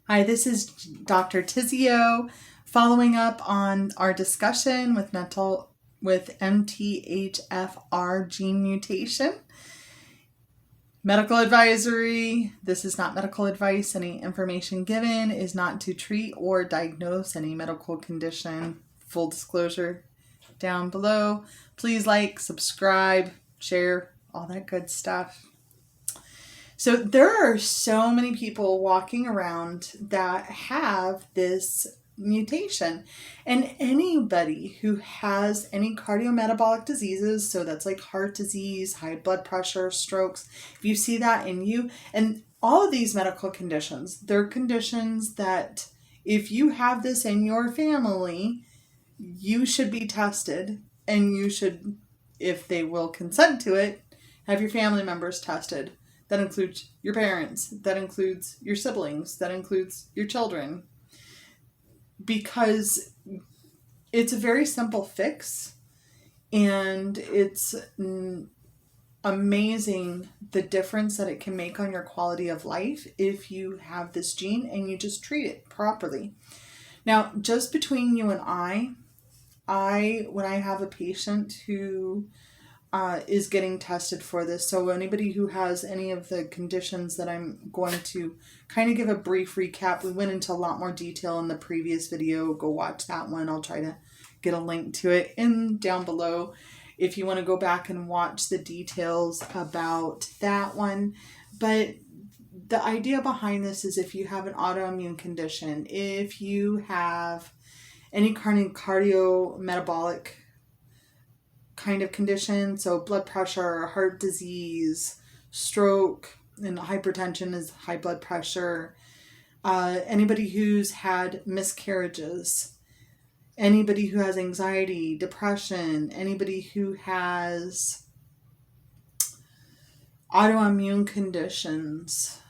Hi, this is Dr. Tizio following up on our discussion with MTHFr gene mutation. Medical advisory. This is not medical advice. Any information given is not to treat or diagnose any medical condition. Full disclosure down below. Please like, subscribe, share, all that good stuff. So there are so many people walking around that have this mutation, and anybody who has any cardiometabolic diseases, so that's like heart disease, high blood pressure, strokes, if you see that in you, and all of these medical conditions, they're conditions that if you have this in your family, you should be tested, and you should, if they will consent to it, have your family members tested. That includes your parents, that includes your siblings, that includes your children. Because it's a very simple fix, and it's amazing the difference that it can make on your quality of life if you have this gene and you just treat it properly. Now, just between you and when I have a patient who is getting tested for this. So anybody who has any of the conditions that I'm going to kind of give a brief recap. We went into a lot more detail in the previous video. Go watch that one. I'll try to get a link to it down below if you want to go back and watch the details about that one. But the idea behind this is if you have an autoimmune condition, if you have any kind of cardiometabolic kind of condition, so blood pressure, heart disease, stroke, and hypertension is high blood pressure, anybody who's had miscarriages, anybody who has anxiety, depression, anybody who has autoimmune conditions,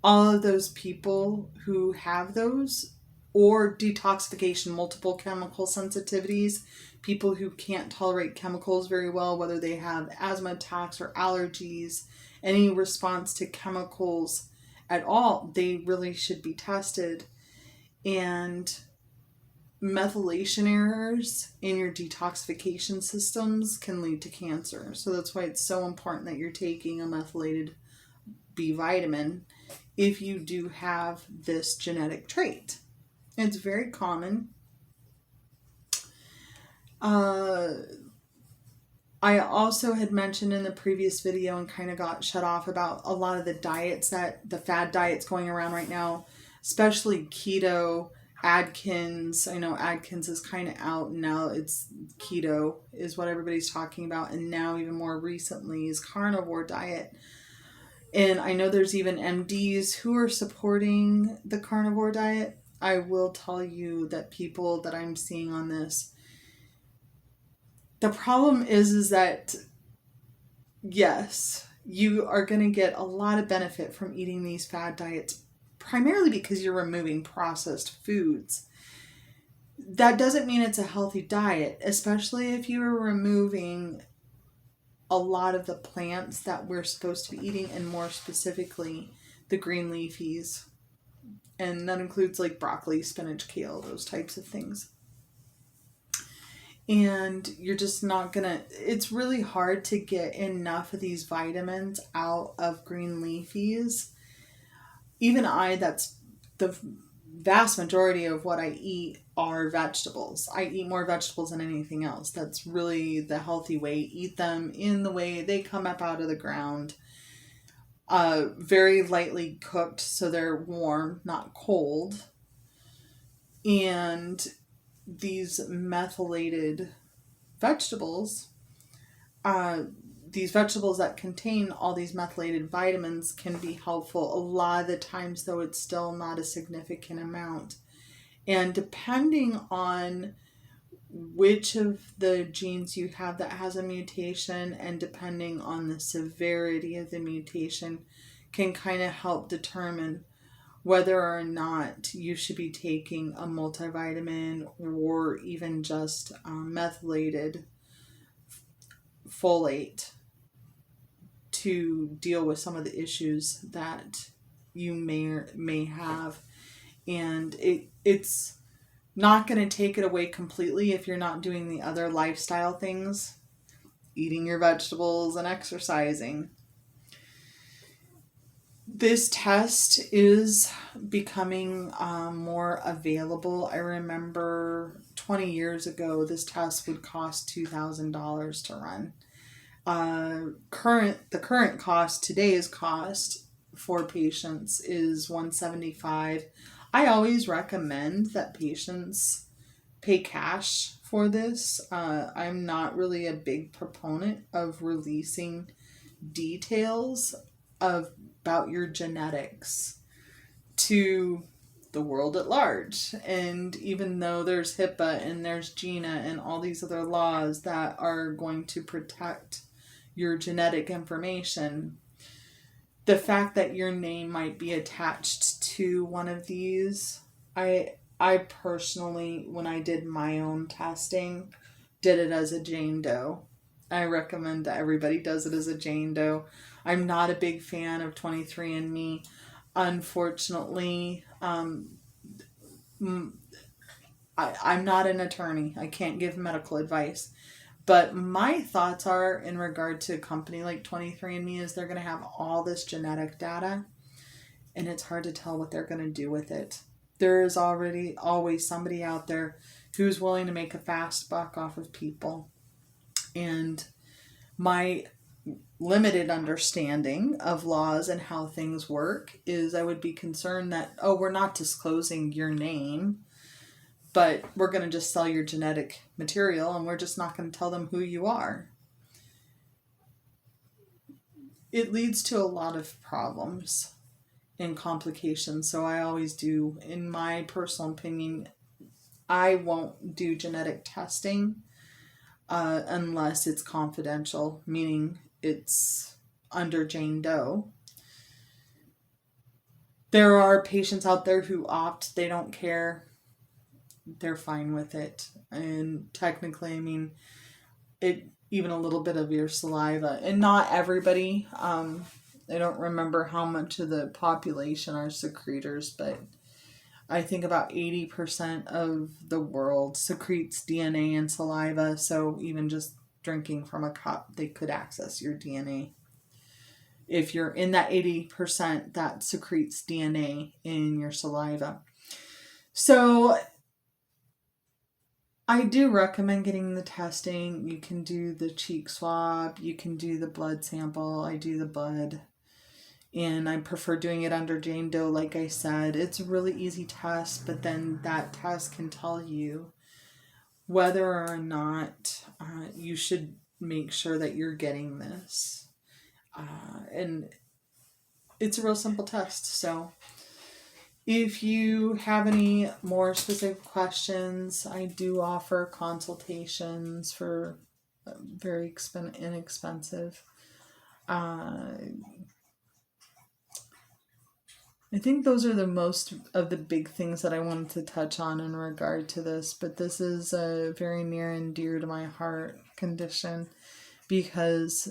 all of those people who have those, or detoxification, multiple chemical sensitivities, people who can't tolerate chemicals very well, whether they have asthma attacks or allergies, any response to chemicals at all, they really should be tested. And methylation errors in your detoxification systems can lead to cancer. So that's why it's so important that you're taking a methylated B vitamin if you do have this genetic trait. It's very common. I also had mentioned in the previous video and kind of got shut off about a lot of the diets, that the fad diets going around right now, especially keto, Atkins. I know Atkins is kind of out, and now it's keto is what everybody's talking about, and now even more recently is carnivore diet. And I know there's even MDs who are supporting the carnivore diet. I will tell you that people that I'm seeing on this, the problem is that, yes, you are going to get a lot of benefit from eating these fad diets, primarily because you're removing processed foods. That doesn't mean it's a healthy diet, especially if you are removing a lot of the plants that we're supposed to be eating, and more specifically, the green leafies. And that includes like broccoli, spinach, kale, those types of things. And you're just not gonna, it's really hard to get enough of these vitamins out of green leafies. Even that's the vast majority of what I eat are vegetables. I eat more vegetables than anything else. That's really the healthy way. Eat them in the way they come up out of the ground. Very lightly cooked, so they're warm, not cold. And these methylated vegetables, these vegetables that contain all these methylated vitamins can be helpful. A lot of the times, though, it's still not a significant amount. And depending on which of the genes you have that has a mutation, and depending on the severity of the mutation, can kind of help determine whether or not you should be taking a multivitamin or even just methylated folate to deal with some of the issues that you may have. And it's not going to take it away completely if you're not doing the other lifestyle things, eating your vegetables and exercising. This test is becoming more available. I remember 20 years ago, this test would cost $2,000 to run. The current cost, today's cost for patients is $175. I always recommend that patients pay cash for this. I'm not really a big proponent of releasing details about your genetics to the world at large. And even though there's HIPAA and there's GINA and all these other laws that are going to protect your genetic information, the fact that your name might be attached to one of these, I personally, when I did my own testing, did it as a Jane Doe. I recommend that everybody does it as a Jane Doe. I'm not a big fan of 23andMe. Unfortunately, I'm not an attorney. I can't give medical advice. But my thoughts are, in regard to a company like 23andMe, is they're going to have all this genetic data, and it's hard to tell what they're going to do with it. There is always somebody out there who's willing to make a fast buck off of people. And my limited understanding of laws and how things work is I would be concerned that, we're not disclosing your name, but we're going to just sell your genetic material and we're just not going to tell them who you are. It leads to a lot of problems and complications. So I always do, in my personal opinion, I won't do genetic testing unless it's confidential, meaning it's under Jane Doe. There are patients out there who opt, they don't care. They're fine with it. And technically, I mean, even a little bit of your saliva, and not everybody, I don't remember how much of the population are secretors, but I think about 80% of the world secretes DNA and saliva. So even just drinking from a cup, they could access your DNA. If you're in that 80% that secretes DNA in your saliva. So I do recommend getting the testing. You can do the cheek swab. You can do the blood sample. I do the blood. And I prefer doing it under Jane Doe, like I said. It's a really easy test, but then that test can tell you whether or not you should make sure that you're getting this. And it's a real simple test. So if you have any more specific questions, I do offer consultations for very inexpensive. I think those are the most of the big things that I wanted to touch on in regard to this, but this is a very near and dear to my heart condition, because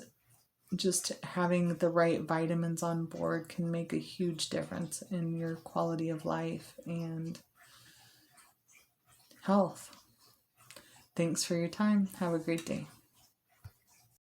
just having the right vitamins on board can make a huge difference in your quality of life and health. Thanks for your time. Have a great day.